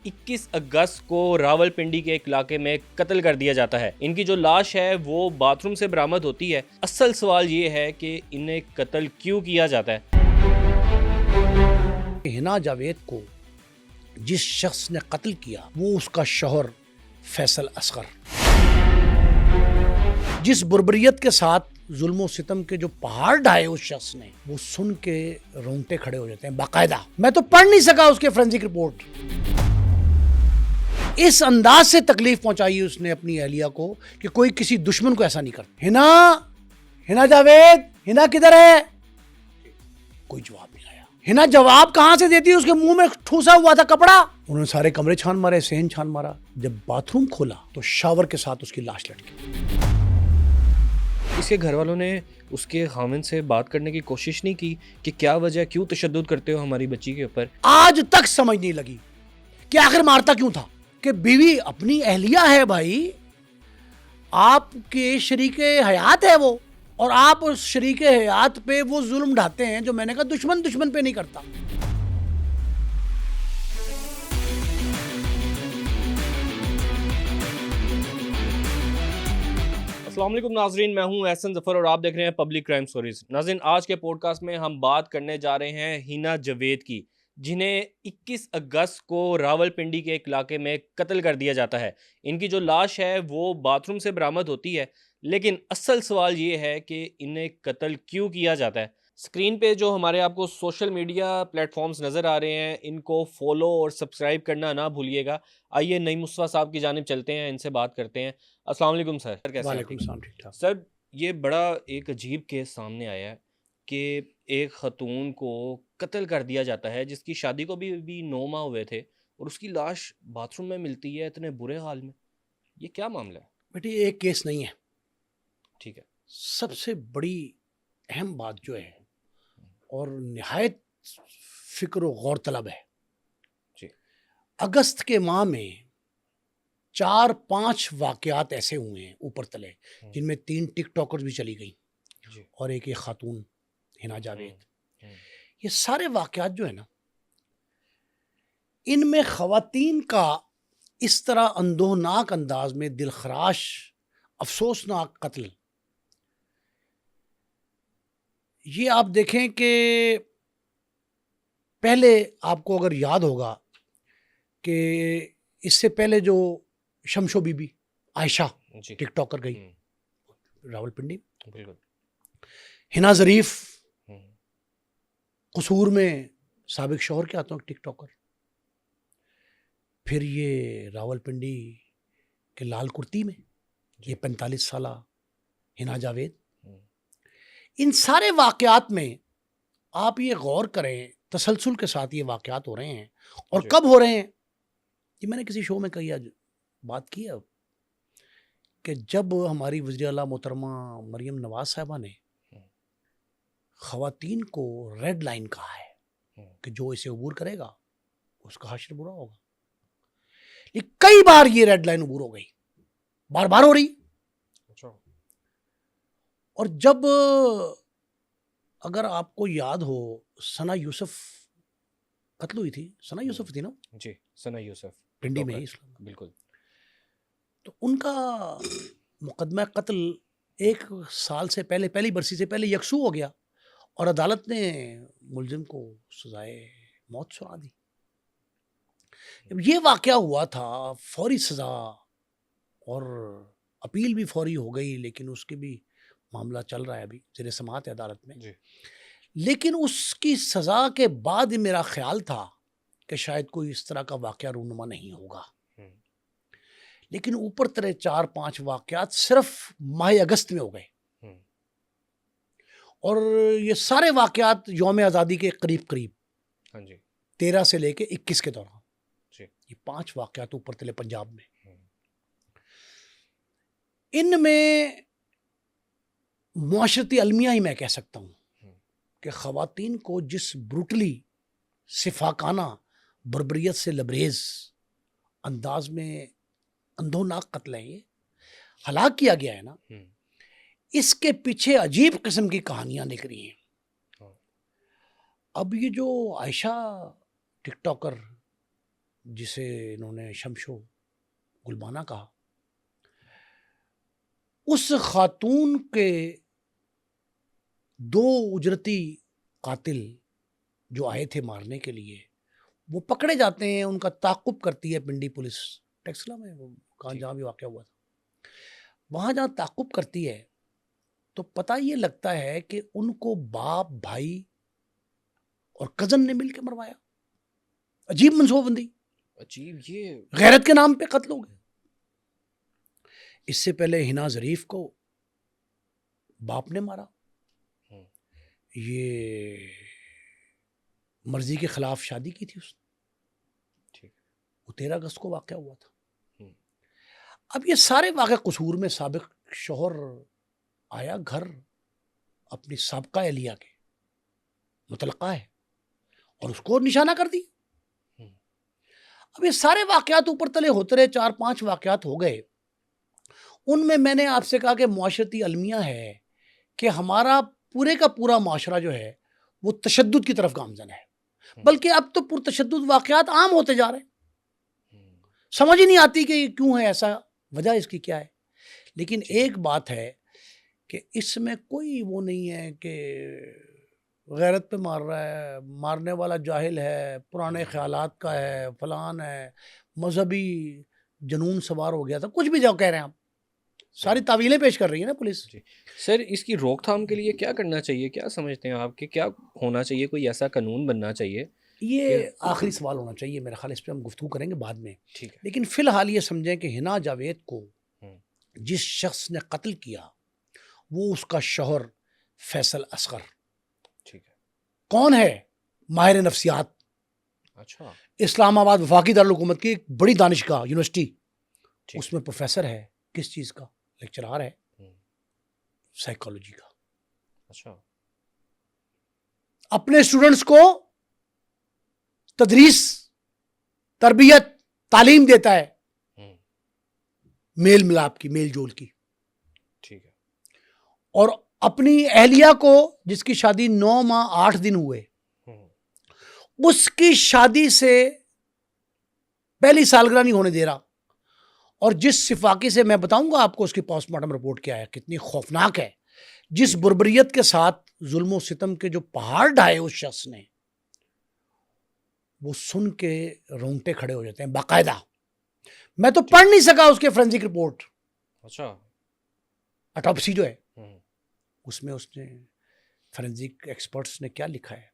21 اگست کو راول پنڈی کے ایک علاقے میں قتل کر دیا جاتا ہے۔ ان کی جو لاش ہے وہ باتھ روم سے برآمد ہوتی ہے۔ اصل سوال یہ ہے کہ انہیں قتل کیوں کیا جاتا ہے؟ حنا جاوید کو جس شخص نے قتل کیا وہ اس کا شوہر فیصل اصغر، جس بربریت کے ساتھ ظلم و ستم کے جو پہاڑ ڈھائے اس شخص نے، وہ سن کے رونگٹے کھڑے ہو جاتے ہیں باقاعدہ۔ میں تو پڑھ نہیں سکا اس کے فورینسک رپورٹ۔ اس انداز سے تکلیف پہنچائی اس نے اپنی اہلیہ کو کہ کوئی کسی دشمن کو ایسا نہیں کرتا۔ حنا جاوید، حنا کدھر ہے؟ کوئی جواب نہیں آیا۔ حنا جواب کہاں سے دیتی؟ اس کے منہ میں ٹھوسا ہوا تھا کپڑا۔ انہوں نے سارے کمرے چھان مارے، صحن چھان مارا۔ جب باتھ روم کھولا تو شاور کے ساتھ اس کی لاش لٹکی۔ اس کے گھر والوں نے اس کے خاوند سے بات کرنے کی کوشش نہیں کی کہ کیا وجہ، کیوں تشدد کرتے ہو ہماری بچی کے اوپر؟ آج تک سمجھ نہیں لگی کہ آخر مارتا کیوں تھا۔ کہ بیوی اپنی اہلیہ ہے بھائی، آپ کے شریک حیات ہے وہ، اور آپ اس شریک حیات پہ وہ ظلم ڈھاتے ہیں جو میں نے کہا دشمن پہ نہیں کرتا۔ السلام علیکم ناظرین، میں ہوں احسن ظفر اور آپ دیکھ رہے ہیں پبلک کرائم سٹوریز۔ ناظرین، آج کے پوڈ کاسٹ میں ہم بات کرنے جا رہے ہیں حنا جاوید کی، جنہیں 21 اگست کو راول پنڈی کے ایک علاقے میں قتل کر دیا جاتا ہے۔ ان کی جو لاش ہے وہ باتھ روم سے برآمد ہوتی ہے، لیکن اصل سوال یہ ہے کہ انہیں قتل کیوں کیا جاتا ہے؟ اسکرین پہ جو ہمارے آپ کو سوشل میڈیا پلیٹ فارمز نظر آ رہے ہیں، ان کو فالو اور سبسکرائب کرنا نہ بھولیے گا۔ آئیے نئی مصطفیٰ صاحب کی جانب چلتے ہیں، ان سے بات کرتے ہیں۔ السلام علیکم سر، کیسے ہیں؟ وعلیکم السلام، ٹھیک ٹھاک سر، یہ بڑا ایک عجیب کیس سامنے آیا ہے کہ ایک خاتون کو قتل کر دیا جاتا ہے جس کی شادی کو بھی 9 ماہ ہوئے تھے، اور اس کی لاش باتھ روم میں ملتی ہے اتنے برے حال میں۔ یہ کیا معاملہ ہے؟ بیٹی ایک کیس نہیں ہے، ٹھیک ہے۔ سب سے بڑی اہم بات جو ہے اور نہایت فکر و غور طلب ہے، جی، اگست کے ماہ میں 4-5 واقعات ایسے ہوئے ہیں اوپر تلے، جن میں 3 ٹک ٹاکرز بھی چلی گئیں جی، اور ایک خاتون حنا جاوید۔ یہ سارے واقعات جو ہے نا، ان میں خواتین کا اس طرح اندوہناک انداز میں دلخراش افسوسناک قتل، یہ آپ دیکھیں کہ پہلے آپ کو اگر یاد ہوگا کہ اس سے پہلے جو شمشو بی بی عائشہ ٹک ٹاکر گئی راول پنڈی، بالکل، حنا ظریف قصور میں سابق شوہر کے ہاتھوں ٹک ٹاکر، پھر یہ راول پنڈی کے لال کرتی میں یہ 45 سالہ حنا جاوید۔ ان سارے واقعات میں آپ یہ غور کریں، تسلسل کے ساتھ یہ واقعات ہو رہے ہیں، اور کب ہو رہے ہیں؟ یہ میں نے کسی شو میں کہی بات کی ہے کہ جب ہماری وزیر اعلیٰ محترمہ مریم نواز صاحبہ نے خواتین کو ریڈ لائن کہا ہے کہ جو اسے عبور کرے گا اس کا حشر برا ہوگا، لیکن کئی بار یہ ریڈ لائن عبور ہو گئی، بار بار ہو رہی۔ اور جب اگر آپ کو یاد ہو، ثنا یوسف قتل ہوئی تھی، ثنا یوسف تھی نا؟ جی، ثنا یوسف پنڈی میں ہی، بالکل۔ تو ان کا مقدمہ قتل 1 سال سے پہلے، پہلی برسی سے پہلے یکسو ہو گیا، اور عدالت نے ملزم کو سزائے موت سنا دی۔ جب یہ واقعہ ہوا تھا، فوری سزا اور اپیل بھی فوری ہو گئی، لیکن اس کے بھی معاملہ چل رہا ہے ابھی، زیر سماعت ہے عدالت میں۔ لیکن اس کی سزا کے بعد میرا خیال تھا کہ شاید کوئی اس طرح کا واقعہ رونما نہیں ہوگا، لیکن اوپر ترے 4-5 واقعات صرف ماہ اگست میں ہو گئے، اور یہ سارے واقعات یوم آزادی کے قریب 13 سے لے کے 21 کے دوران، یہ 5 واقعات اوپر تلے پنجاب میں۔ ان میں معاشرتی المیہ ہی میں کہہ سکتا ہوں کہ خواتین کو جس بروٹلی، سفاکانہ، بربریت سے لبریز انداز میں اندھوناک قتل ہے یہ ہلاک کیا گیا ہے نا، اس کے پیچھے عجیب قسم کی کہانیاں نکلی ہیں۔ اب یہ جو عائشہ ٹک ٹاکر جسے انہوں نے شمشو گلبانہ کہا، اس خاتون کے 2 اجرتی قاتل جو آئے تھے مارنے کے لیے وہ پکڑے جاتے ہیں، ان کا تعاقب کرتی ہے پنڈی پولیس، ٹیکسلا میں وہ کہاں جہاں بھی واقعہ ہوا تھا، وہاں جہاں تعاقب کرتی ہے تو پتہ یہ لگتا ہے کہ ان کو باپ، بھائی اور کزن نے مل کے مروایا. عجیب منصوبہ بندی، عجیب، یہ غیرت کے نام پہ قتل ہو گئے. اس سے پہلے حنا ظریف کو باپ نے مارا، یہ مرضی کے خلاف شادی کی تھی اس نے، وہ 13 اگست کو واقعہ ہوا تھا. اب یہ سارے واقع قصور میں سابق شوہر آیا گھر اپنی سابقہ اہلیہ کے، مطلقہ ہے، اور اس کو نشانہ کر دی. اب یہ سارے واقعات اوپر تلے ہوتے رہے، 4-5 واقعات ہو گئے. ان میں نے آپ سے کہا کہ معاشرتی المیہ ہے کہ ہمارا پورے کا پورا معاشرہ جو ہے وہ تشدد کی طرف گامزن ہے، بلکہ اب تو پرتشدد واقعات عام ہوتے جا رہے ہیں. سمجھ ہی نہیں آتی کہ یہ کیوں ہے ایسا، وجہ اس کی کیا ہے. لیکن ایک بات ہے کہ اس میں کوئی وہ نہیں ہے کہ غیرت پہ مار رہا ہے، مارنے والا جاہل ہے، پرانے خیالات کا ہے، فلان ہے، مذہبی جنون سوار ہو گیا تھا، کچھ بھی جو کہہ رہے ہیں آپ، ساری تعویلیں پیش کر رہی ہے نا پولیس. سر اس کی روک تھام کے لیے کیا کرنا چاہیے، کیا سمجھتے ہیں آپ کہ کیا ہونا چاہیے، کوئی ایسا قانون بننا چاہیے؟ یہ آخری سوال ہونا چاہیے میرا خیال، اس پہ ہم گفتگو کریں گے بعد میں. ٹھیک ہے. لیکن فی الحال یہ سمجھیں کہ حنا جاوید کو جس شخص نے قتل کیا وہ اس کا شوہر فیصل اصغر. ٹھیک ہے. کون ہے؟ ماہر نفسیات، اچھا، اسلام آباد وفاقی دارالحکومت کی ایک بڑی دانشگاہ یونیورسٹی، اس میں پروفیسر ہے. کس چیز کا؟ لیکچرار ہے سائیکالوجی کا. اچھا. اپنے اسٹوڈنٹس کو تدریس، تربیت، تعلیم دیتا ہے، میل ملاپ کی، میل جول کی. ٹھیک ہے. اور اپنی اہلیہ کو جس کی شادی 9 ماہ 8 دن ہوئے، اس کی شادی سے پہلی سالگرہ نہیں ہونے دے رہا. اور جس صفاقی سے میں بتاؤں گا آپ کو اس کی پوسٹ مارٹم رپورٹ کیا ہے، کتنی خوفناک ہے، جس بربریت کے ساتھ ظلم و ستم کے جو پہاڑ ڈھائے اس شخص نے، وہ سن کے رونگٹے کھڑے ہو جاتے ہیں باقاعدہ. میں تو پڑھ نہیں سکا اس کے فورینسک رپورٹ. اچھا. اٹاپسی جو ہے اس میں اس نے فورینسک ایکسپرٹس نے کیا لکھا ہے،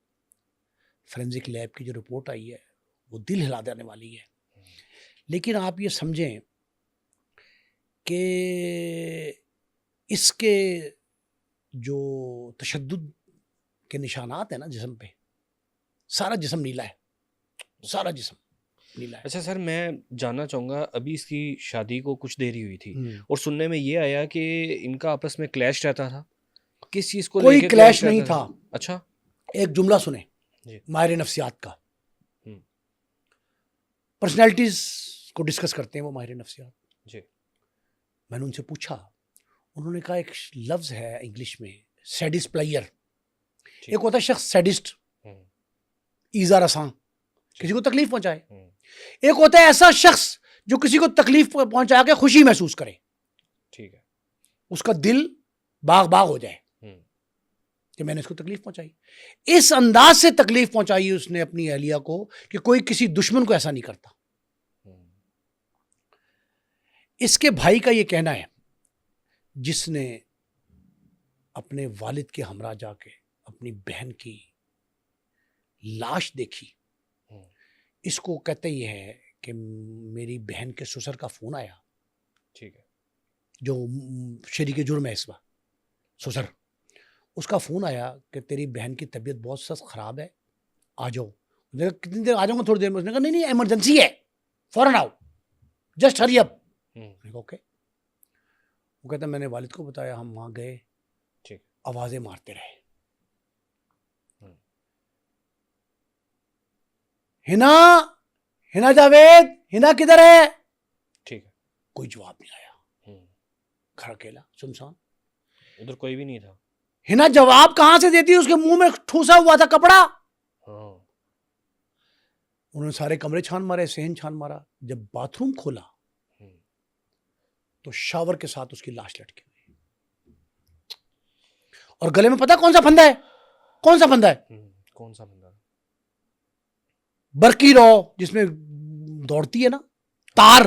فورینسک لیب کی جو رپورٹ آئی ہے وہ دل ہلا دینے والی ہے. لیکن آپ یہ سمجھیں کہ اس کے جو تشدد کے نشانات ہیں نا جسم پہ، سارا جسم نیلا ہے، سارا جسم نیلا ہے. اچھا سر، میں جاننا چاہوں گا، ابھی اس کی شادی کو کچھ دیر ہی ہوئی تھی اور سننے میں یہ آیا کہ ان کا آپس میں کلیش رہتا تھا. کس چیز کو کوئی لے کے کلیش نہیں تھا. اچھا. ایک جملہ سنیں ماہر نفسیات کا، پرسنالٹیز کو ڈسکس کرتے ہیں وہ ماہر نفسیات. جی. میں نے ان سے پوچھا، انہوں نے کہا ایک لفظ ہے انگلش میں سیڈسٹ پلیئر. ایک ہوتا ہے شخص سیڈسٹ، ایزا رساں، کسی کو تکلیف پہنچائے. ایک ہوتا ہے ایسا شخص جو کسی کو تکلیف پہنچا کے خوشی محسوس کرے. ٹھیک ہے. اس کا دل باغ باغ ہو جائے کہ میں نے اس کو تکلیف پہنچائی. اس انداز سے تکلیف پہنچائی اس نے اپنی اہلیہ کو کہ کوئی کسی دشمن کو ایسا نہیں کرتا. اس کے بھائی کا یہ کہنا ہے، جس نے اپنے والد کے ہمراہ جا کے اپنی بہن کی لاش دیکھی، اس کو کہتے یہ ہے کہ میری بہن کے سسر کا فون آیا. ٹھیک ہے. جو شریک جرم ہے اس وقت، سسر، اس کا فون آیا کہ تیری بہن کی طبیعت بہت سخت خراب ہے، آ جاؤ. کتنی دیر؟ آ جاؤں گا تھوڑی دیر میں. اس نے کہا نہیں ایمرجنسی ہے، فوراً آؤ، جسٹ ہری اپ. اوکے. وہ کہتا میں نے والد کو بتایا، ہم وہاں گئے، آوازیں مارتے رہے. حنا جاوید، حنا کدھر ہے؟ ٹھیک ہے. کوئی جواب نہیں آیا. گھر اکیلا سنسان، ادھر کوئی بھی نہیں تھا. حنا جواب کہاں سے دیتی؟ اس کے منہ میں ٹھوسا ہوا تھا کپڑا. انہوں نے سارے کمرے چھان مارے, صحن چھان مارا. جب باتھ روم کھولا تو شاور کے ساتھ اس کی لاش لٹکی ہوئی, اور گلے میں پتا کون سا پھندا ہے, کون سا پھندا ہے, کون سا بندہ؟ برقی رو جس میں دوڑتی ہے نا تار,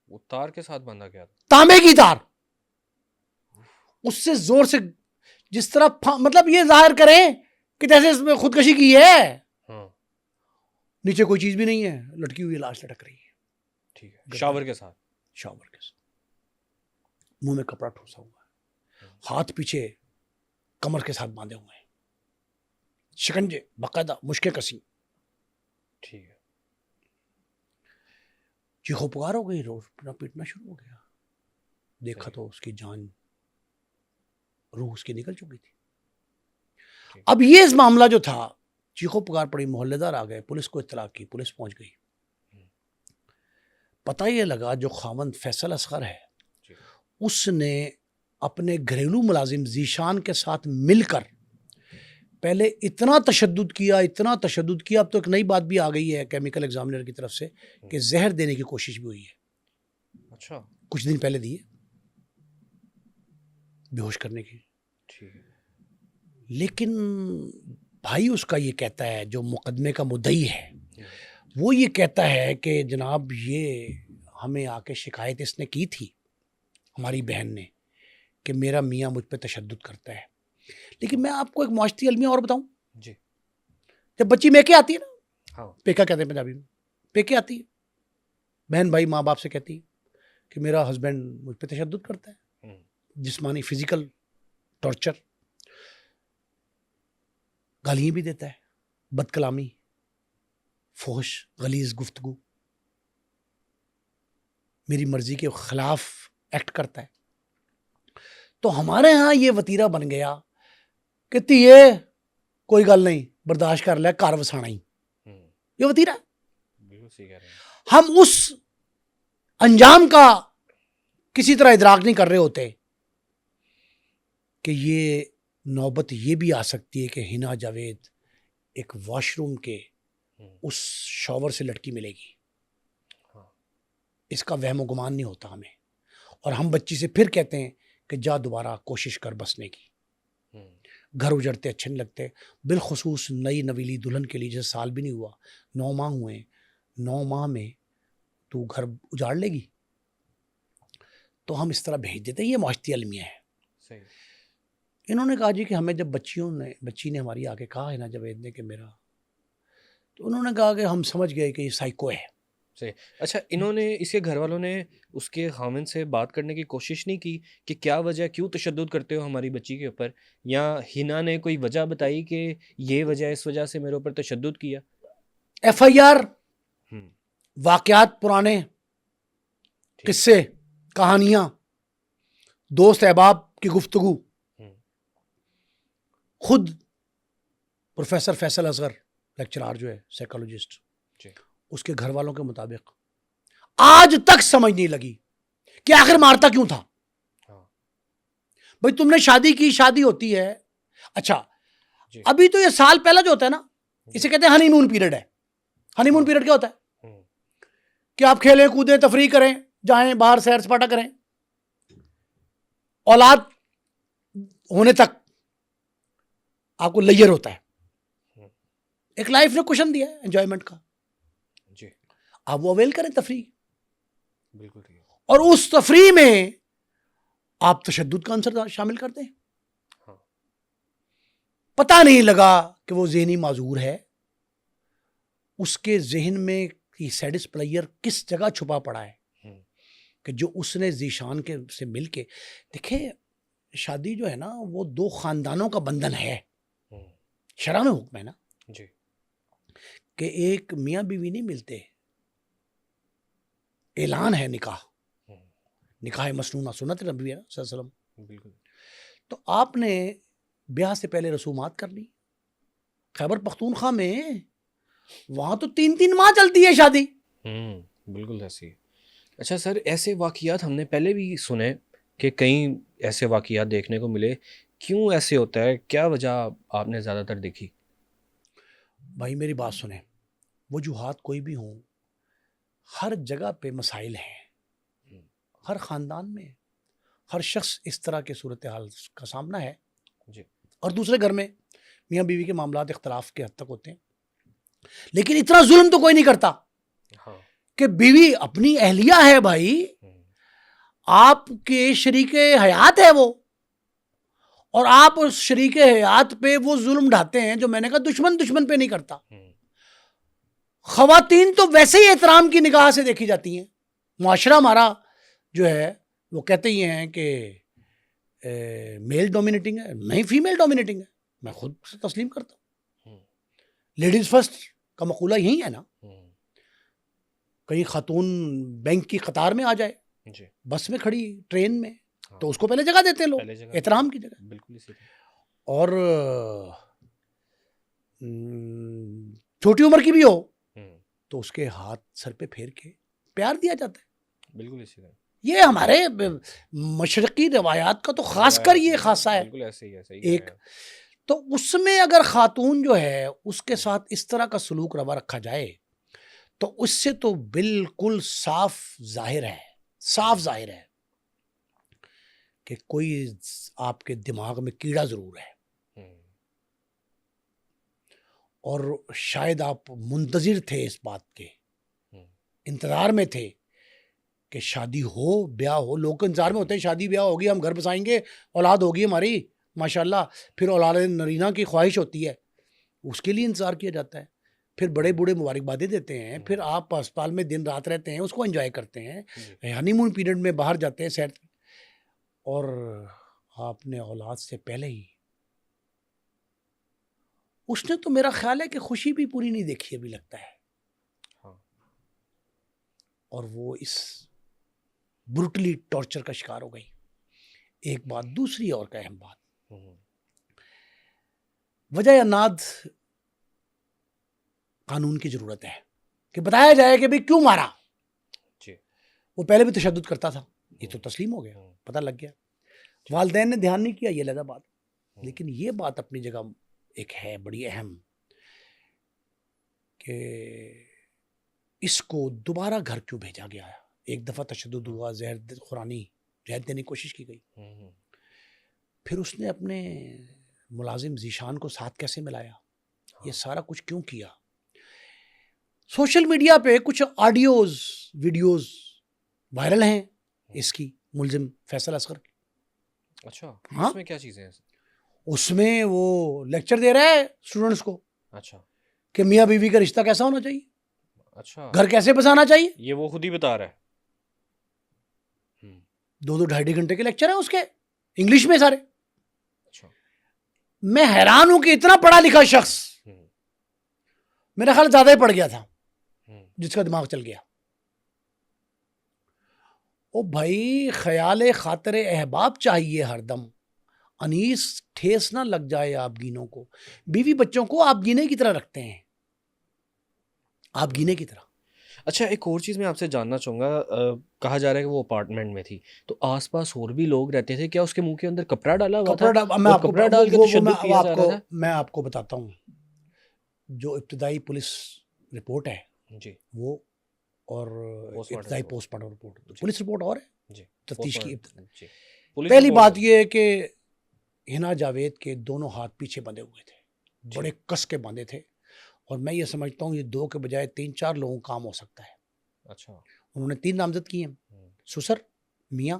وہ تار کے ساتھ بندھا گیا تھا, تانبے کی تار. اس سے زور سے جس طرح مطلب یہ ظاہر کریں کہ جیسے اس میں خودکشی کی ہے. نیچے کوئی چیز بھی نہیں ہے, لٹکی ہوئی لاش لٹک رہی ہے. ٹھیک ہے, شاور کے ساتھ, شاور کے ساتھ, منہ میں کپڑا ٹھوسا ہوا ہے, ہاتھ پیچھے کمر کے ساتھ باندھے ہوئے ہیں, شکنجے باقاعدہ, مشکیں کسی. ٹھیک ہے. چیخو پکار ہو گئی, رونا پیٹنا شروع ہو گیا. دیکھا تو اس کی جان, روح اس کی نکل چکی تھی. اب یہ اس معاملہ جو تھا, چیخو پکار پڑی, محلے دار آ گئے, پولیس کو اطلاع کی, پولیس پہنچ گئی. پتہ یہ لگا جو خاوند فیصل اصغر ہے اس نے اپنے گھریلو ملازم ذیشان کے ساتھ مل کر پہلے اتنا تشدد کیا, اب تو ایک نئی بات بھی آ گئی ہے کیمیکل ایگزامنر کی طرف سے کہ زہر دینے کی کوشش بھی ہوئی ہے. اچھا, کچھ دن پہلے دیے بے ہوش کرنے کی. لیکن بھائی اس کا یہ کہتا ہے, جو مقدمے کا مدعی ہے وہ یہ کہتا ہے کہ جناب یہ ہمیں آ کے شکایت اس نے کی تھی, ہماری بہن نے, کہ میرا میاں مجھ پہ تشدد کرتا ہے. لیکن میں آپ کو ایک معاشرتی المیہ اور بتاؤں, جی, جب بچی میکے آتی ہے نا, ہاں, پیکا کہتے ہیں پنجابی میں, پیکے آتی ہے, بہن بھائی ماں باپ سے کہتی ہے کہ میرا ہسبینڈ مجھ پہ تشدد کرتا ہے, جسمانی فزیکل ٹارچر, گالیاں بھی دیتا ہے, بد کلامی, فحش غلیظ گفتگو, میری مرضی کے خلاف ایکٹ کرتا ہے. تو ہمارے ہاں یہ وتیرہ بن گیا کہ تیے کوئی گل نہیں, برداشت کر لیا, کار وسانا ہی, یہ وتیرہ. ہم اس انجام کا کسی طرح ادراک نہیں کر رہے ہوتے کہ یہ نوبت یہ بھی آ سکتی ہے کہ حنا جاوید ایک واش روم کے اس شاور سے لٹکی ملے گی. اس کا وہم و گمان نہیں ہوتا ہمیں, اور ہم بچی سے پھر کہتے ہیں کہ جا دوبارہ کوشش کر بسنے کی. گھر اجڑتے اچھے نہیں لگتے, بالخصوص نئی نویلی دلہن کے لیے, جیسے سال بھی نہیں ہوا, 9 ماہ ہوئے, 9 ماہ میں تو گھر اجاڑ لے گی. تو ہم اس طرح بھیج دیتے ہیں, یہ معاشرتی المیہ ہے. صحیح. انہوں نے کہا جی کہ ہمیں جب بچی نے ہماری آگے کہا ہے نا جاوید نے کہ میرا, تو انہوں نے کہا کہ ہم سمجھ گئے کہ یہ سائیکو ہے. صحیح. اچھا, انہوں نے, اس کے گھر والوں نے اس کے خاوند سے بات کرنے کی کوشش نہیں کی کہ کیا وجہ, کیوں تشدد کرتے ہو ہماری بچی کے اوپر, یا حنا نے کوئی وجہ بتائی کہ یہ وجہ, اس وجہ سے میرے اوپر تشدد کیا؟ ایف آئی آر, واقعات پرانے, قصے, کہانیاں, دوست احباب کی گفتگو, خود پروفیسر فیصل اصغر لیکچرار جو ہے سائیکالوجسٹ, اس کے گھر والوں کے مطابق آج تک سمجھ نہیں لگی کہ آخر مارتا کیوں تھا. بھئی تم نے شادی کی, شادی ہوتی ہے, اچھا ابھی تو یہ سال پہلا جو ہوتا ہے نا, اسے کہتے ہیں ہنی مون پیریڈ ہے. ہنی مون پیریڈ کیا ہوتا ہے کہ آپ کھیلیں کودیں, تفریح کریں, جائیں باہر سیر سپاٹا کریں, اولاد ہونے تک آپ کو لیئر ہوتا ہے, ایک لائف نے کشن دیا ہے انجوائمنٹ کا, آپ وہ اویل کریں تفریح. بالکل. اور اس تفریح میں آپ تشدد کا عنصر شامل کرتے ہیں. پتہ نہیں لگا کہ وہ ذہنی معذور ہے, اس کے ذہن میں سیڈس پلیئر کس جگہ چھپا پڑا ہے کہ جو اس نے ذیشان کے سے مل کے, دیکھیں شادی جو ہے نا وہ 2 خاندانوں کا بندھن ہے, شرع میں حکم ہے نا کہ ایک میاں بیوی نہیں ملتے, اعلان ہے نکاح, نکاح مسنونہ, سنت نبی ہے صلی اللہ علیہ وسلم. بالکل. تو آپ نے بیاہ سے پہلے رسومات کر لی. خیبر پختونخوا میں وہاں تو 3 ماہ چلتی ہے شادی. بالکل ایسی. اچھا سر, ایسے واقعات ہم نے پہلے بھی سنے کہ کئی ایسے واقعات دیکھنے کو ملے, کیوں ایسے ہوتا ہے, کیا وجہ آپ نے زیادہ تر دیکھی؟ بھائی میری بات سنیں, وجوہات کوئی بھی ہوں، ہر جگہ پہ مسائل ہیں، ہر خاندان میں ہر شخص اس طرح کے صورتحال کا سامنا ہے جی اور دوسرے گھر میں میاں بیوی کے معاملات اختلاف کے حد تک ہوتے ہیں، لیکن اتنا ظلم تو کوئی نہیں کرتا ہاں کہ بیوی اپنی اہلیہ ہے بھائی، آپ کے شریک حیات ہے وہ، اور آپ اس شریک حیات پہ وہ ظلم ڈھاتے ہیں جو میں نے کہا دشمن پہ نہیں کرتا. خواتین تو ویسے ہی احترام کی نگاہ سے دیکھی جاتی ہیں. معاشرہ ہمارا جو ہے وہ کہتے ہی ہیں کہ میل ڈومینیٹنگ ہے، نہیں فیمیل ڈومینیٹنگ ہے. میں خود سے تسلیم کرتا ہوں. لیڈیز فرسٹ کا مقولہ یہی ہے نا. کہیں خاتون بینک کی قطار میں آ جائے، بس میں کھڑی، ٹرین میں، تو اس کو پہلے جگہ دیتے ہیں لوگ، احترام کی جگہ. بالکل. اور چھوٹی عمر کی بھی ہو تو اس کے ہاتھ سر پہ پھیر کے پیار دیا جاتا ہے. بالکل اسی طرح. یہ ہمارے مشرقی روایات کا تو خاص کر یہ خاصہ ہے. بالکل ایسے ہی ہے. ایک تو اس میں اگر خاتون جو ہے اس کے ساتھ اس طرح کا سلوک روا رکھا جائے تو اس سے تو بالکل صاف ظاہر ہے کہ کوئی آپ کے دماغ میں کیڑا ضرور ہے، اور شاید آپ منتظر تھے اس بات کے، انتظار میں تھے کہ شادی ہو، بیاہ ہو. لوگ انتظار میں ہوتے ہیں شادی بیاہ ہوگی، ہم گھر بسائیں گے، اولاد ہوگی ہماری ماشاءاللہ، پھر اولاد نرینہ کی خواہش ہوتی ہے، اس کے لیے انتظار کیا جاتا ہے. پھر بڑے بوڑھے مبارکبادیں دیتے ہیں، پھر آپ ہسپتال میں دن رات رہتے ہیں، اس کو انجوائے کرتے ہیں، ہنی مون پیریڈ میں باہر جاتے ہیں سیر، اور آپ نے اولاد سے پہلے ہی اس نے تو میرا خیال ہے کہ خوشی بھی پوری نہیں دیکھی ابھی لگتا ہے. اور وہ اس بروٹلی ٹارچر کا شکار ہو گئی. ایک بات. دوسری اور کا اہم بات، وجہ اناد قانون کی ضرورت ہے کہ بتایا جائے کہ بھئی کیوں مارا. وہ پہلے بھی تشدد کرتا تھا، یہ تو تسلیم ہو گیا، پتہ لگ گیا. والدین نے دھیان نہیں کیا، یہ علیحدہ بات. لیکن یہ بات اپنی جگہ ایک ہے بڑی اہم کہ اس کو دوبارہ گھر کیوں بھیجا گیا ہے. ایک دفعہ تشدد ہوا، زہر خورانی، زہر دینے کی کوشش کی گئی، پھر اس نے اپنے ملازم ذیشان کو ساتھ کیسے ملایا، یہ سارا کچھ کیوں کیا. سوشل میڈیا پہ کچھ آڈیوز ویڈیوز وائرل ہیں اس کی، ملزم فیصل اصغر کی. اچھا، ہاں، اس میں کیا چیزیں ہیں؟ اس میں وہ لیکچر دے رہا ہے اسٹوڈنٹس کو. اچھا، کہ میاں بیوی کا رشتہ کیسا ہونا چاہیے، اچھا، گھر کیسے بسانا چاہیے. یہ وہ خود ہی بتا رہا ہے. 2-2 ڈھائی گھنٹے کے لیکچر ہیں اس کے، انگلش میں سارے. اچھا، میں حیران ہوں کہ اتنا پڑھا لکھا شخص، میرا خیال زیادہ ہی پڑھ گیا تھا جس کا دماغ چل گیا. او بھائی، خیال خاطر احباب چاہیے ہر دم. انیس ٹھیس نہ لگ جائے آپ گینوں کو. بیوی بچوں کو آپ گینے کی طرح رکھتے ہیں، آپ گینے کی طرح. اچھا، ایک اور چیز میں آپ سے جاننا چاہوں گا. کہا جا رہا ہے کہ وہ اپارٹمنٹ میں تھی تو آس پاس اور بھی لوگ رہتے تھے، کیا اس کے منہ کے اندر کپڑا ڈالا ہوا تھا؟ کپڑا ڈال کے تشدد کیا جا رہا تھا؟ میں آپ کو بتاتا ہوں، جو ابتدائی پولیس رپورٹ ہے جی، وہ، اور ابتدائی post mortem report, police report اور ہے جی، تفتیش کی. جی، پہلی بات یہ ہے کہ ہنا جاوید کے دونوں ہاتھ پیچھے بندھے ہوئے تھے، بڑے کس کے باندھے تھے، اور میں یہ سمجھتا ہوں یہ 2 کے بجائے 3-4 لوگوں کا کام ہو سکتا ہے. اچھا، انہوں نے 3 نامزد کیے ہیں، سسر، میاں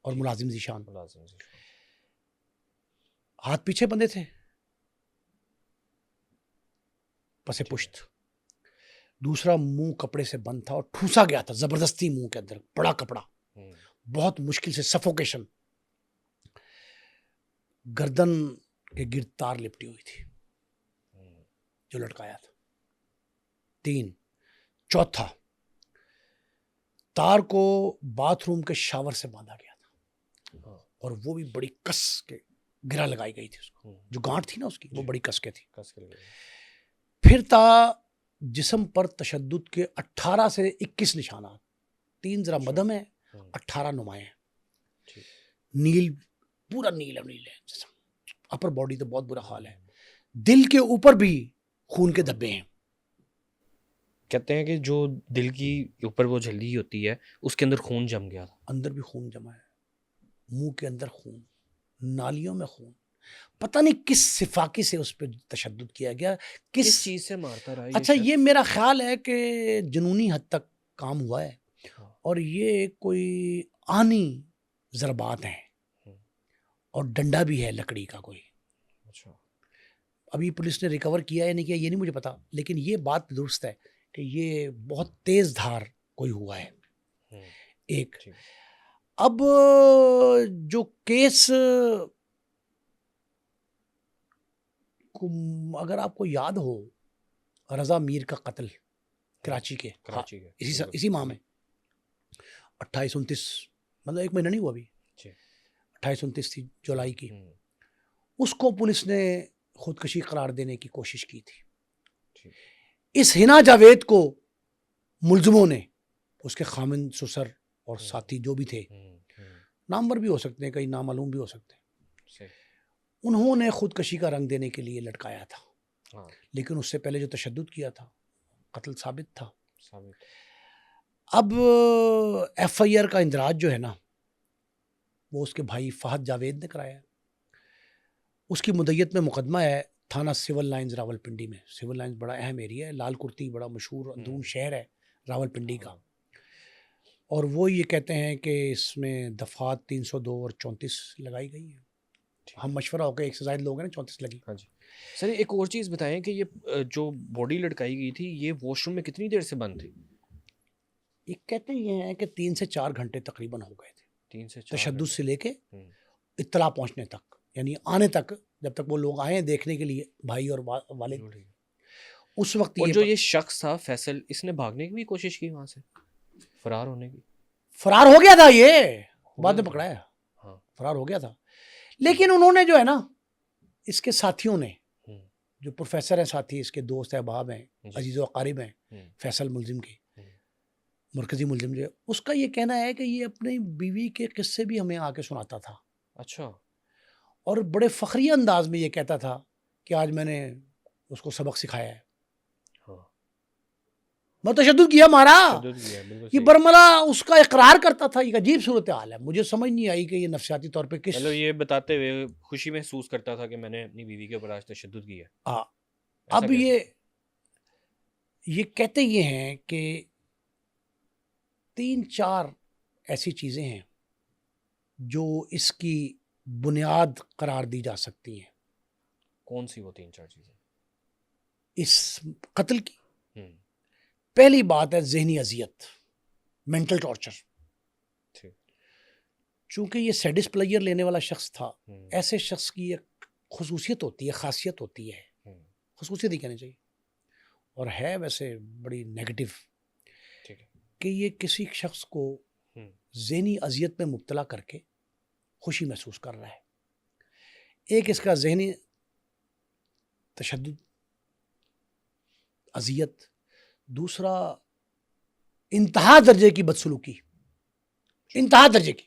اور ملازم ذیشان. ہاتھ پیچھے بندھے تھے، پس پشت. دوسرا منہ کپڑے سے بند تھا اور ٹھوسا گیا تھا زبردستی منہ کے اندر، بڑا کپڑا، بہت مشکل سے، سفوکیشن. گردن کے گرد تار لپٹی ہوئی تھی جو لٹکایا تھا. 3. چوتھا، تار کو باتھ روم کے شاور سے باندھا گیا تھا، اور وہ بھی بڑی کس کے گرا لگائی گئی تھی اس کو، جو گانٹ تھی نا اس کی وہ بڑی کس کے تھی. پھر تا جسم پر تشدد کے 18 سے 21 نشانات، 3 ذرا مدھم ہے، 18 نمایاں ہیں. نیل، پورا نیل ہے جسم، اپر باڈی تو بہت برا حال ہے. دل کے اوپر بھی خون کے دھبے ہیں. کہتے ہیں کہ جو دل کی اوپر وہ جھلی ہوتی ہے اس کے اندر خون جم گیا تھا. اندر بھی خون جمع ہے, منہ کے اندر خون, نالیوں میں خون, پتہ نہیں کس صفاقی سے اس پہ تشدد کیا گیا, کس چیز سے مارتا رہا یہ اچھا شخص؟ یہ میرا خیال ہے کہ جنونی حد تک کام ہوا ہے, اور یہ کوئی آنی ضربات ہیں, اور ڈنڈا بھی ہے لکڑی کا کوئی. اچھا, ابھی پولیس نے ریکور کیا ہے نہیں کیا یہ نہیں مجھے پتا, لیکن یہ بات درست ہے کہ یہ بہت تیز دھار کوئی ہوا ہے. ایک اب جو کیس اگر آپ کو یاد ہو, رضا میر کا قتل کراچی کے اسی ماہ میں 28-29, مطلب 1 مہینہ نہیں ہوا ابھی, 28-29 تھی جولائی کی. اس کو پولیس نے خودکشی قرار دینے کی کوشش کی تھی. اس حنا جاوید کو ملزموں نے, اس کے خامند سسر اور ساتھی جو بھی تھے, نامور بھی ہو سکتے ہیں کئی نامعلوم بھی ہو سکتے ہیں, انہوں نے خودکشی کا رنگ دینے کے لیے لٹکایا تھا. لیکن اس سے پہلے جو تشدد کیا تھا قتل ثابت تھا. اب ایف آئی آر کا اندراج جو ہے نا وہ اس کے بھائی فہد جاوید نے کرایا. اس کی مدیت میں مقدمہ ہے تھانہ سول لائنز راول پنڈی میں. سول لائنز بڑا اہم ایریا ہے, لال کرتی بڑا مشہور اندرون شہر ہے راول پنڈی کا. اور وہ یہ کہتے ہیں کہ اس میں دفعات 302 اور 34 لگائی گئی ہیں. ہم مشورہ ہو کے 1 سے زائد لوگ ہیں نا, 34 لگی. ہاں جی سر, ایک اور چیز بتائیں کہ یہ جو باڈی لٹکائی گئی تھی یہ واش روم میں کتنی دیر سے بند تھی؟ یہ کہتے یہ ہیں کہ 3 سے 4 گھنٹے تقریباً ہو گئے تھے, 3 سے 4 تشدد سے لے کے اطلاع پہنچنے تک, یعنی آنے تک, جب تک وہ لوگ آئے ہیں دیکھنے کے لیے بھائی اور والد. اس وقت اور جو یہ شخص تھا فیصل, اس نے بھاگنے کی بھی کوشش کی وہاں سے, فرار ہونے کی. فرار ہو گیا تھا, یہ بعد میں پکڑایا, فرار ہو گیا تھا. لیکن انہوں نے جو ہے نا اس کے ساتھیوں نے, جو پروفیسر ہیں ساتھی, اس کے دوست احباب ہیں, عزیز و اقارب ہیں, فیصل ملزم کے مرکزی ملزم جو ہے, اس کا یہ کہنا ہے کہ یہ اپنی بیوی کے قصے بھی ہمیں آ کے سناتا تھا. اچھا. اور بڑے فخریہ انداز میں یہ کہتا تھا کہ آج میں نے اس کو سبق سکھایا ہے, میں تشدد کیا مارا. یہ برملا اس کا اقرار کرتا تھا. یہ عجیب صورتحال ہے, مجھے سمجھ نہیں آئی کہ یہ نفسیاتی طور پہ کس, مطلب یہ بتاتے ہوئے خوشی محسوس کرتا تھا کہ میں نے اپنی بیوی کے اوپر آج تشدد کیا. اب یہ کہتے یہ ہیں کہ 3-4 ایسی چیزیں ہیں جو اس کی بنیاد قرار دی جا سکتی ہیں. کون سی وہ 3-4 چیزیں اس قتل کی؟ پہلی بات ہے ذہنی اذیت, مینٹل ٹارچر. چونکہ یہ سیڈس پلیئر لینے والا شخص تھا, ایسے شخص کی ایک خصوصیت ہوتی ہے, خاصیت ہوتی ہے, خصوصیت ہی کہنی چاہیے, اور ہے ویسے بڑی نیگیٹو, کہ یہ کسی شخص کو ذہنی اذیت میں مبتلا کر کے خوشی محسوس کر رہا ہے. ایک اس کا ذہنی تشدد, اذیت. دوسرا انتہا درجے کی بدسلوکی, انتہا درجے کی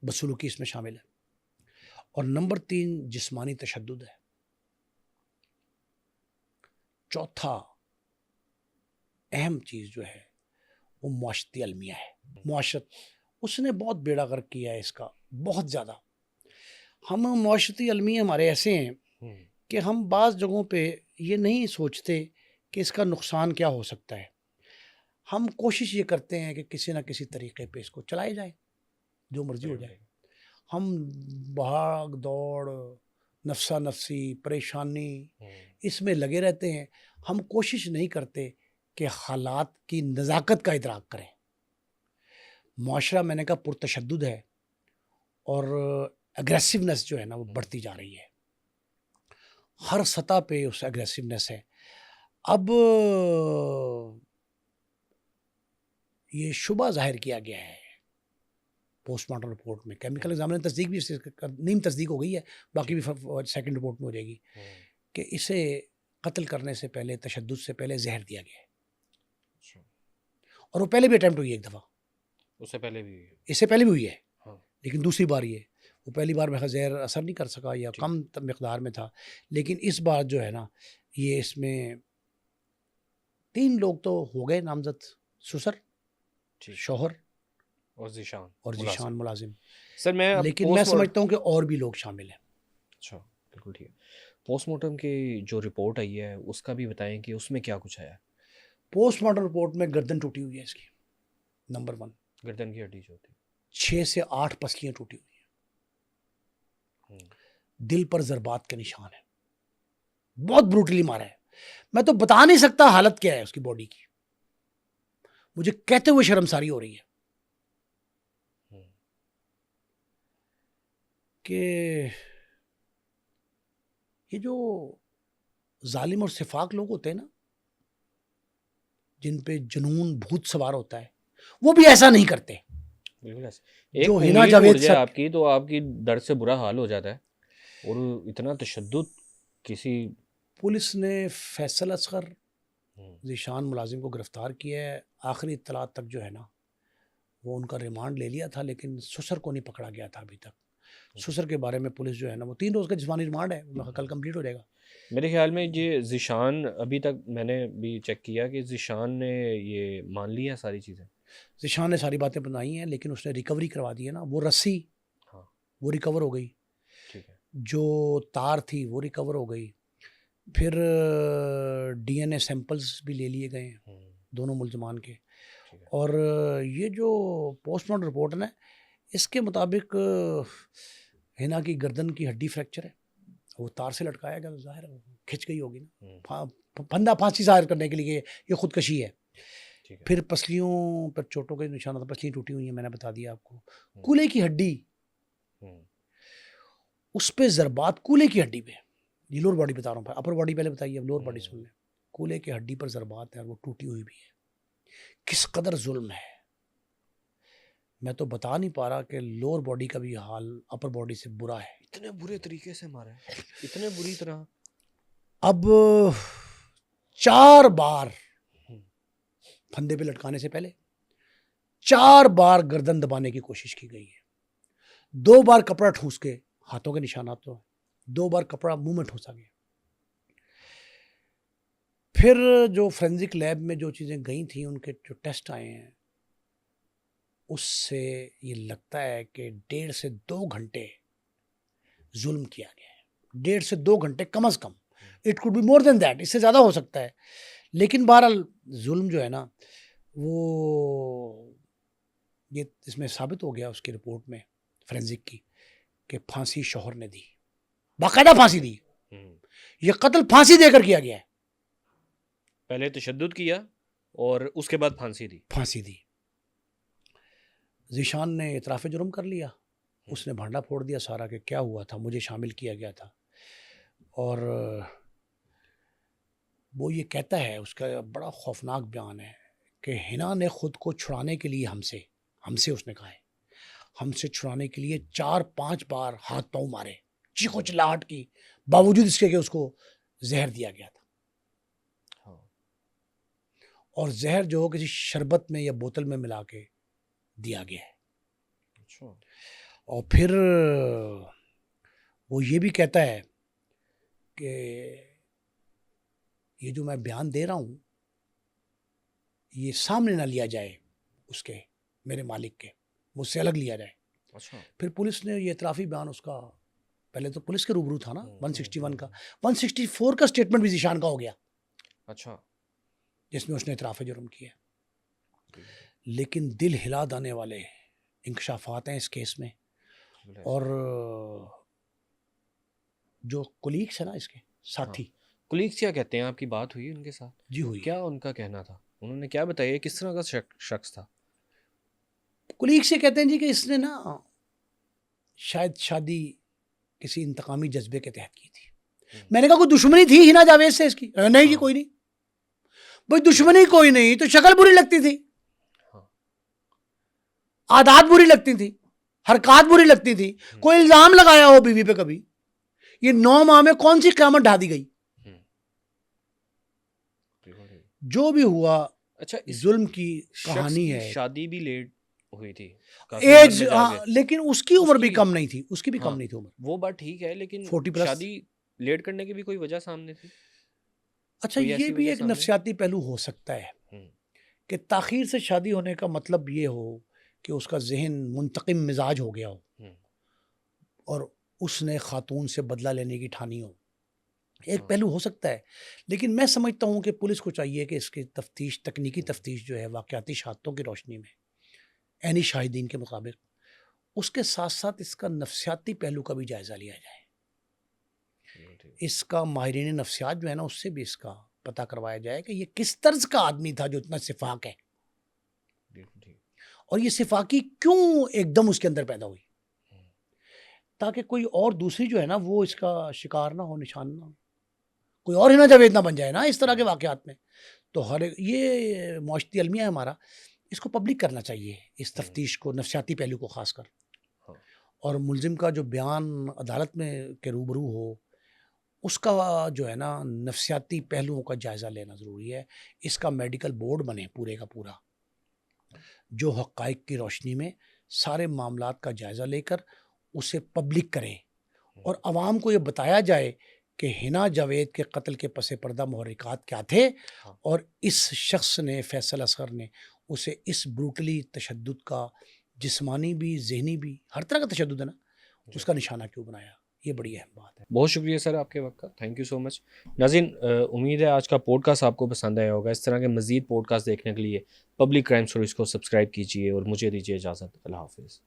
بدسلوکی اس میں شامل ہے. اور نمبر 3 جسمانی تشدد ہے. چوتھا اہم چیز جو ہے وہ معاشرتی المیہ ہے. معاشرت اس نے بہت بیڑا غرق کیا ہے اس کا, بہت زیادہ. ہم معاشرتی المیہ ہمارے ایسے ہیں کہ ہم بعض جگہوں پہ یہ نہیں سوچتے کہ اس کا نقصان کیا ہو سکتا ہے. ہم کوشش یہ کرتے ہیں کہ کسی نہ کسی طریقے پہ اس کو چلائے جائے, جو مرضی ہو جائے. ہم بھاگ دوڑ, نفسا نفسی, پریشانی اس میں لگے رہتے ہیں. ہم کوشش نہیں کرتے کہ حالات کی نزاکت کا ادراک کریں. معاشرہ میں نے کہا پرتشدد ہے, اور اگریسونیس جو ہے نا وہ بڑھتی جا رہی ہے, ہر سطح پہ اس اگریسونیس ہے. اب یہ شبہ ظاہر کیا گیا ہے پوسٹ مارٹم رپورٹ میں, کیمیکل ایگزامنر نے تصدیق بھی نیم تصدیق ہو گئی ہے, باقی بھی سیکنڈ رپورٹ میں ہو جائے گی, کہ اسے قتل کرنے سے پہلے, تشدد سے پہلے زہر دیا گیا ہے. اور وہ پہلے بھی اٹیمپٹ ہوئی ہے ایک دفعہ, اس سے پہلے بھی ہوئی ہے, لیکن دوسری بار یہ, وہ پہلی بار میں زہر اثر نہیں کر سکا یا کم مقدار میں تھا, لیکن اس بار جو ہے نا یہ اس میں 3 لوگ تو ہو گئے نامزد، سسر، ٹھیک، شوہر اور ذیشان اور ذیشان ملازم، سر میں لیکن میں سمجھتا ہوں کہ اور بھی لوگ شامل ہیں۔ اچھا بالکل ٹھیک ہے۔ پوسٹ مارٹم کی جو رپورٹ آئی ہے اس کا بھی بتائیں کہ اس میں کیا کچھ آیا ہے؟ پوسٹ مارٹم رپورٹ میں گردن ٹوٹی ہوئی ہے اس کی، نمبر 1، گردن کی ہڈی جو ہوتی 6 سے 8 پسلیاں ٹوٹی ہوئی ہیں، ہے۔ دل پر ضربات کے نشان ہیں، بہت بروٹلی مارا ہے۔ میں تو بتا نہیں سکتا حالت کیا ہے اس کی باڈی کی، مجھے کہتے ہوئے شرمساری ہو رہی ہے کہ یہ جو ظالم اور سفاک لوگ ہوتے ہیں نا، جن پہ جنون بھوت سوار ہوتا ہے، وہ بھی ایسا نہیں کرتے۔ بالکل ایسے ایک جو انگلی ہنا ٹوٹ جاوید جائے صاحب آپ کی تو آپ کی درد سے برا حال ہو جاتا ہے، اور اتنا تشدد کسی پولیس نے فیصل اصغر، ذیشان ملازم کو گرفتار کیا ہے۔ آخری اطلاعات تک جو ہے نا وہ ان کا ریمانڈ لے لیا تھا، لیکن سسر کو نہیں پکڑا گیا تھا ابھی تک۔ سسر کے بارے میں پولیس جو ہے نا وہ 3 روز کا جسمانی ریمانڈ ہے، کل کمپلیٹ ہو جائے گا۔ میرے خیال میں یہ ذیشان، ابھی تک میں نے بھی چیک کیا کہ ذیشان نے یہ مان لی ہے ساری چیزیں۔ ذیشان نے ساری باتیں بنائی ہیں، لیکن اس نے ریکوری کروا دی ہے نا، وہ رسی ہاں وہ ریکور ہو گئی، ٹھیک ہے، جو تار تھی وہ ریکور ہو گئی، پھر ڈی این اے سیمپلز بھی لے لیے گئے ہیں دونوں ملزمان کے۔ ٹھیک ہے، اور یہ جو پوسٹ مارٹم رپورٹ ہے نا، اس کے مطابق ہنا کی گردن کی ہڈی فریکچر ہے، وہ تار سے لٹکایا گیا، ظاہر ہے وہ کھنچ گئی ہوگی نا، پھندا پھانسی ظاہر کرنے کے لیے یہ خودکشی ہے۔ ٹھیک ہے، پھر پسلیوں پر چوٹوں کے نشانات، پسلیاں ٹوٹی ہوئی ہیں، میں نے بتا دیا آپ کو۔ کولے کی ہڈی، اس پہ ضربات کولے کی ہڈی پہ، یہ لوور باڈی بتا رہا ہوں، اپر باڈی پہلے بتائیے، اب لوور باڈی سن لیں۔ کولے کی ہڈی پر ضربات ہیں اور وہ ٹوٹی ہوئی بھی ہے۔ کس قدر ظلم ہے، میں تو بتا نہیں پا رہا کہ لوور باڈی کا بھی حال اپر باڈی سے برا ہے۔ اتنے برے طریقے سے مارا ہے، اتنے بری طرح۔ اب 4 بار پھندے پہ لٹکانے سے پہلے 4 بار گردن دبانے کی کوشش کی گئی ہے، 2 بار کپڑا ٹھونس کے، ہاتھوں کے نشانات تو 2 بار کپڑا منہ میں ٹھونسا گیا۔ پھر جو فورینزک لیب میں جو چیزیں گئی تھیں، ان کے جو ٹیسٹ آئے ہیں، اس سے یہ لگتا ہے کہ 1.5 سے 2 گھنٹے ظلم کیا گیا ہے، 1.5 سے 2 گھنٹے کم از کم، it could be more than that, اس سے زیادہ ہو سکتا ہے، لیکن بہرحال ظلم جو ہے نا وہ یہ اس میں ثابت ہو گیا اس کی رپورٹ میں فورینزک کی کہ پھانسی شوہر نے دی، باقاعدہ پھانسی دی، یہ قتل پھانسی دے کر کیا گیا ہے، پہلے تشدد کیا اور اس کے بعد پھانسی دی۔ پھانسی دی۔ ذیشان نے اعتراف جرم کر لیا، اس نے بھانڈا پھوڑ دیا سارا کہ کیا ہوا تھا، مجھے شامل کیا گیا تھا، اور وہ یہ کہتا ہے، اس کا بڑا خوفناک بیان ہے کہ ہنا نے خود کو چھڑانے کے لیے ہم سے اس نے کہا ہے، ہم سے چھڑانے کے لیے 4-5 بار ہاتھ پاؤں مارے، چیخو چلاہٹ کی، باوجود اس کے کہ اس کو زہر دیا گیا تھا، اور زہر جو کسی شربت میں یا بوتل میں ملا کے دیا گیا ہے۔ اور پھر وہ یہ بھی کہتا ہے کہ یہ جو میں بیان دے رہا ہوں یہ سامنے نہ لیا جائے اس کے، میرے مالک کے، مجھ سے الگ لیا جائے۔ پھر پولیس نے یہ اعترافی بیان اس کا، پہلے تو پولیس کے روبرو تھا نا 161 کا، 164 کا سٹیٹمنٹ بھی ذیشان کا ہو گیا، اچھا، جس میں اس نے اعتراف جرم کیا۔ لیکن دل ہلا دینے والے انکشافات ہیں اس کیس میں، اور جو کولیگس ہیں نا اس کے ساتھی، کولیگس کیا کہتے ہیں؟ آپ کی بات ہوئی ان کے ساتھ؟ جی ہوئی۔ کیا ان کا کہنا تھا؟ انہوں نے کیا بتایا؟ کس طرح کا شخص تھا؟ کولیگس یہ کہتے ہیں جی کہ اس نے نا شاید شادی کسی انتقامی جذبے کے تحت کی تھی۔ میں نے کہا کوئی دشمنی تھی ہنا جاوید سے اس کی؟ نہیں جی کوئی نہیں۔ بھائی دشمنی کوئی نہیں تو شکل بری لگتی تھی، عادات بری لگتی تھی، حرکات بری لگتی تھی، کوئی الزام لگایا ہو بیوی پہ کبھی؟ یہ 9 ماہ میں کون سی قیامت ڈھا دی گئی؟ جو بھی ہوا اچھا، ظلم کی کہانی ہے۔ شادی بھی لیٹ ہوئی تھی ایج، لیکن اس کی عمر بھی کم نہیں تھی، اس کی بھی کم نہیں تھی عمر، وہ بات ٹھیک ہے، لیکن 40 پلس۔ شادی لیٹ کرنے کی بھی کوئی وجہ سامنے تھی؟ اچھا کوئی یہ ایسی بھی وجہ ایک سامنے؟ نفسیاتی پہلو ہو سکتا ہے ہوں، کہ تاخیر سے شادی ہونے کا مطلب یہ ہو کہ اس کا ذہن منتقم مزاج ہو گیا ہو ہوں، اور اس نے خاتون سے بدلہ لینے کی ٹھانی ہو. ایک ہاں، پہلو ہو سکتا ہے، لیکن میں سمجھتا ہوں کہ پولیس کو چاہیے کہ اس کی تفتیش، تکنیکی تفتیش جو ہے واقعاتی شہادتوں کی روشنی میں، عینی شاہدین کے مطابق، اس کے ساتھ ساتھ اس کا نفسیاتی پہلو کا بھی جائزہ لیا جائے. ٹھیک، اس کا ماہرین نفسیات جو ہے نا اس سے بھی اس کا پتہ کروایا جائے کہ یہ کس طرز کا آدمی تھا جو اتنا شفاق ہے، ٹھیک، اور یہ شفاقی کیوں ایک دم اس کے اندر پیدا ہوئی، تاکہ کوئی اور دوسری جو ہے نا وہ اس کا شکار نہ ہو، نشان نہ ہو، کوئی اور ہنا جاوید نہ بن جائے نا اس طرح کے واقعات میں. تو یہ معاشرتی المیہ ہے ہمارا، اس کو پبلک کرنا چاہیے، اس تفتیش کو، نفسیاتی پہلو کو خاص کر. ہاں، اور ملزم کا جو بیان عدالت میں کے روبرو ہو، اس کا جو ہے نا نفسیاتی پہلوؤں کا جائزہ لینا ضروری ہے. اس کا میڈیکل بورڈ بنے پورے کا پورا، جو حقائق کی روشنی میں سارے معاملات کا جائزہ لے کر اسے پبلک کرے، اور عوام کو یہ بتایا جائے کہ ہنا جاوید کے قتل کے پس پردہ محرکات کیا تھے، ہاں. اور اس شخص نے، فیصل اصغر نے، اسے اس بروٹلی تشدد کا، جسمانی بھی، ذہنی بھی، ہر طرح کا تشدد ہے نا، اس کا نشانہ کیوں بنایا. یہ بڑی اہم بات ہے. بہت شکریہ سر آپ کے وقت کا، تھینک یو سو مچ. ناظرین، امید ہے آج کا پوڈ کاسٹ آپ کو پسند آیا ہوگا. اس طرح کے مزید پوڈ کاسٹ دیکھنے کے لیے پبلک کرائم سٹوریز کو سبسکرائب کیجیے اور مجھے دیجیے اجازت. اللہ حافظ.